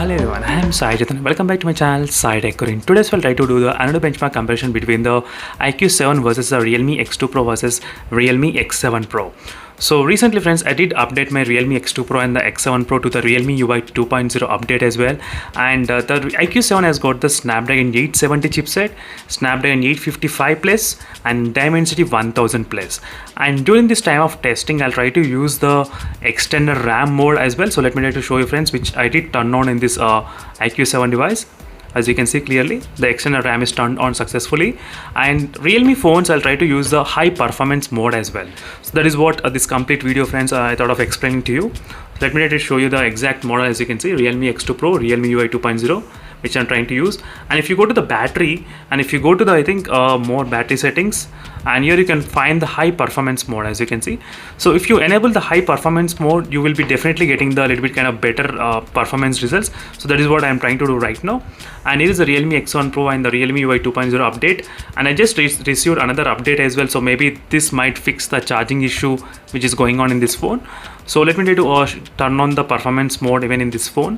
Hello everyone, I am Sai Jatan. Welcome back to my channel Sai Tech Korean. Today we'll try to do the another benchmark comparison between the iQOO 7 versus the Realme X2 Pro versus Realme X7 Pro. So recently friends, I did update my Realme X2 Pro and the X7 Pro to the Realme UI 2.0 update as well. And the iQOO 7 has got the Snapdragon 870 chipset, Snapdragon 855 Plus and Dimensity 1000 Plus. And during this time of testing, I'll try to use the extended RAM mode as well. So let me try to show you friends, which I did turn on in this iQOO 7 device. As you can see clearly, the external RAM is turned on successfully. And Realme phones, I'll try to use the high performance mode as well. So that is what this complete video friends I thought of explaining to you. So let me try to show you the exact model. As you can see, Realme X2 Pro, Realme UI 2.0, which I'm trying to use. And if you go to the battery and if you go to the more battery settings, and here you can find the high performance mode, as you can see. So if you enable the high performance mode, you will be definitely getting the little bit kind of better performance results. So that is what I'm trying to do right now. And here is the Realme X1 Pro and the Realme UI 2.0 update, and I just received another update as well, so maybe this might fix the charging issue which is going on in this phone. So let me try to turn on the performance mode even in this phone.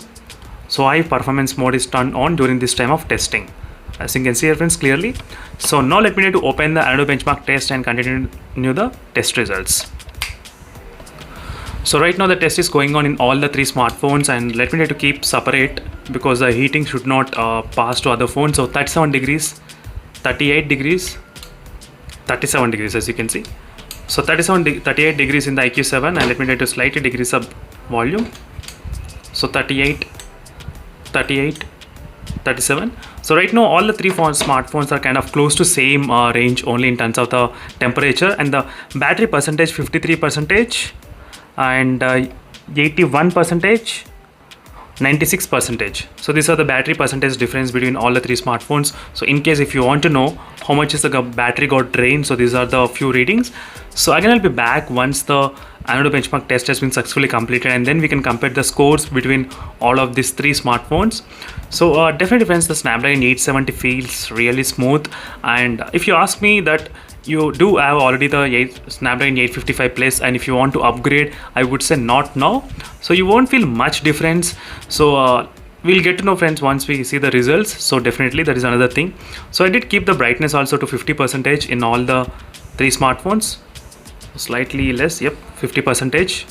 So high performance mode is turned on during this time of testing, as you can see here friends clearly. So now let me try to open the Antutu benchmark test and continue the test results. So right now the test is going on in all the three smartphones, and let me try to keep separate because the heating should not pass to other phones. So 37 degrees, 38 degrees, 37 degrees, as you can see. So 38 degrees in the iQOO 7, and let me try to slightly decrease up volume. So 38, 38, 37. So right now all the three smartphones are kind of close to same range only in terms of the temperature, and the battery percentage 53% and 81%, 96%. So these are the battery percentage difference between all the three smartphones. So in case if you want to know how much is the battery got drained, so these are the few readings. So again I'll be back once the Antutu benchmark test has been successfully completed, and then we can compare the scores between all of these three smartphones. So definitely friends, the Snapdragon 870 feels really smooth, and if you ask me that you do have already the Snapdragon 855 Plus, and if you want to upgrade, I would say not now. So you won't feel much difference. So we'll get to know friends once we see the results. So definitely that is another thing. So I did keep the brightness also to 50% in all the three smartphones. Slightly less, yep, 50%.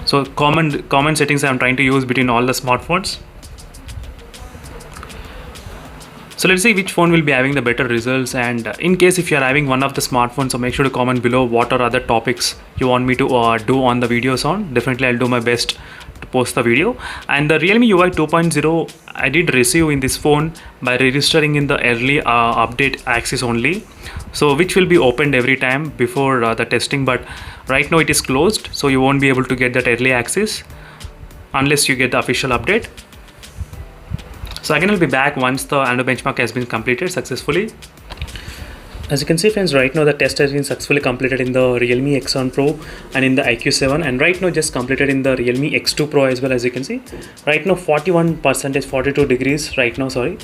So common settings I'm trying to use between all the smartphones. So let's see which phone will be having the better results, and in case if you are having one of the smartphones, so make sure to comment below what are other topics you want me to do on the videos on. Definitely I'll do my best to post the video. And the Realme UI 2.0 I did receive in this phone by registering in the early update access only, so which will be opened every time before the testing, but right now it is closed, so you won't be able to get that early access unless you get the official update. So again I'll be back once the Antutu benchmark has been completed successfully. As you can see friends, right now the test has been successfully completed in the Realme X1 Pro and in the iQOO 7, and right now just completed in the Realme X2 Pro as well. As you can see right now 41%, 42 degrees right now, sorry,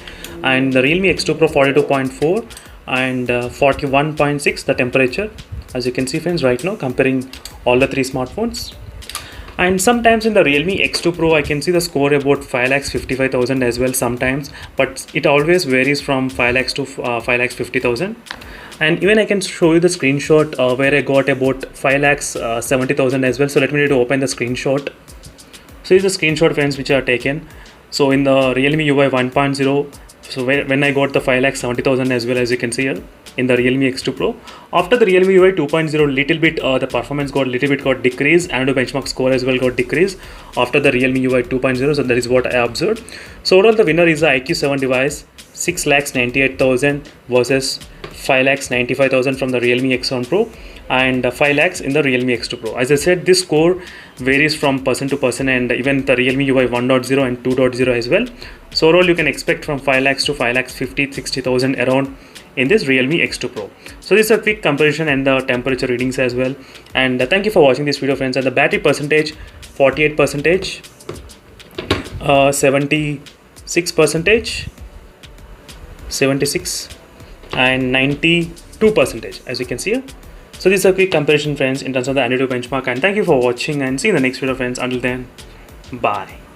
and the Realme X2 Pro 42.4 and 41.6 the temperature, as you can see friends right now comparing all the three smartphones. And sometimes in the Realme X2 Pro I can see the score about 5,55,000 as well sometimes, but it always varies from 5 lakhs to 5,50,000. And even I can show you the screenshot where I got about 5,70,000 as well. So let me try to open the screenshot. So here's the screenshot friends which are taken. So in the Realme UI 1.0, so when I got the 5,70,000 as well, as you can see here in the Realme X2 Pro. After the Realme UI 2.0, little bit the performance got decreased, and the benchmark score as well got decreased after the Realme UI 2.0. So that is what I observed. So overall the winner is the iQOO 7 device, 6,98,000 versus 5,95,000 from the Realme X1 Pro and 5 lakhs in the Realme X2 Pro. As I said, this score varies from person to person, and even the Realme UI 1.0 and 2.0 as well. So overall you can expect from 5 lakhs to 5,50,000-60,000 around in this Realme X2 Pro. So this is a quick comparison and the temperature readings as well. And thank you for watching this video friends. And the battery percentage 48%, 76%, 76 and 92%, as you can see here. So this is a quick comparison friends in terms of the Antutu benchmark, and thank you for watching, and see you in the next video friends. Until then, bye.